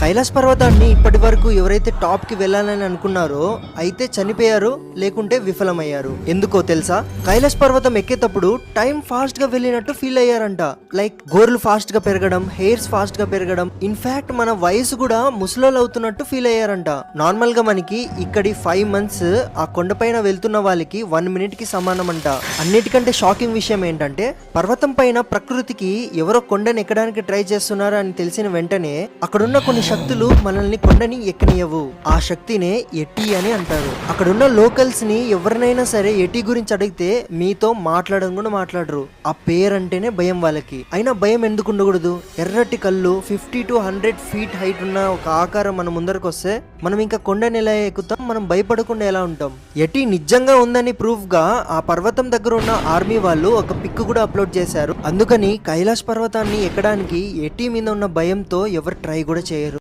కైలాస పర్వతాన్ని ఇప్పటి వరకు ఎవరైతే టాప్ కి వెళ్ళాలని అనుకున్నారో అయితే చనిపోయారు, లేకుంటే విఫలమయ్యారు. ఎందుకో తెలుసా? కైలాస పర్వతం ఎక్కేటప్పుడు టైం ఫాస్ట్ గా వెళ్ళినట్టు ఫీల్ అయ్యారంట. లైక్ గోర్లు ఫాస్ట్ గా పెరగడం, హెయిర్స్ ఫాస్ట్ గా పెరగడం, ఇన్ఫాక్ట్ మన వయసు కూడా ముసలోళ్ళు అవుతున్నట్టు ఫీల్ అయ్యారంట. నార్మల్ గా మనకి ఇక్కడి 5 months ఆ కొండపైన వెళ్తున్న వాళ్ళకి 1 minute కి సమానం అంట. అన్నిటికంటే షాకింగ్ విషయం ఏంటంటే పర్వతం పైన ప్రకృతికి ఎవరో కొండని ఎక్కడానికి ట్రై చేస్తున్నారు అని తెలిసిన వెంటనే అక్కడున్న కొన్ని శక్తులు మనల్ని కొండని ఎక్కనియవు. ఆ శక్తినే ఎట్టి అని అంటారు. అక్కడున్న లోకల్స్ ని ఎవరినైనా సరే ఎట్టి గురించి అడిగితే మీతో మాట్లాడడం కూడా మాట్లాడరు. ఆ పేరంటేనే భయం వాళ్ళకి. అయినా భయం ఎందుకు ఉండకూడదు? ఎర్రటి కళ్ళు, 50 to 100 feet హైట్ ఉన్న ఒక ఆకారం మన ముందరకు వస్తే మనం ఇంకా కొండని ఎలా ఎక్కుతాం? మనం భయపడకుండా ఎలా ఉంటాం? ఎట్టి నిజంగా ఉందని ప్రూఫ్ గా ఆ పర్వతం దగ్గర ఉన్న ఆర్మీ వాళ్ళు ఒక పిక్ కూడా అప్లోడ్ చేశారు. అందుకని కైలాస పర్వతాన్ని ఎక్కడానికి ఎట్టి మీద ఉన్న భయంతో ఎవరు ట్రై కూడా చేయరు.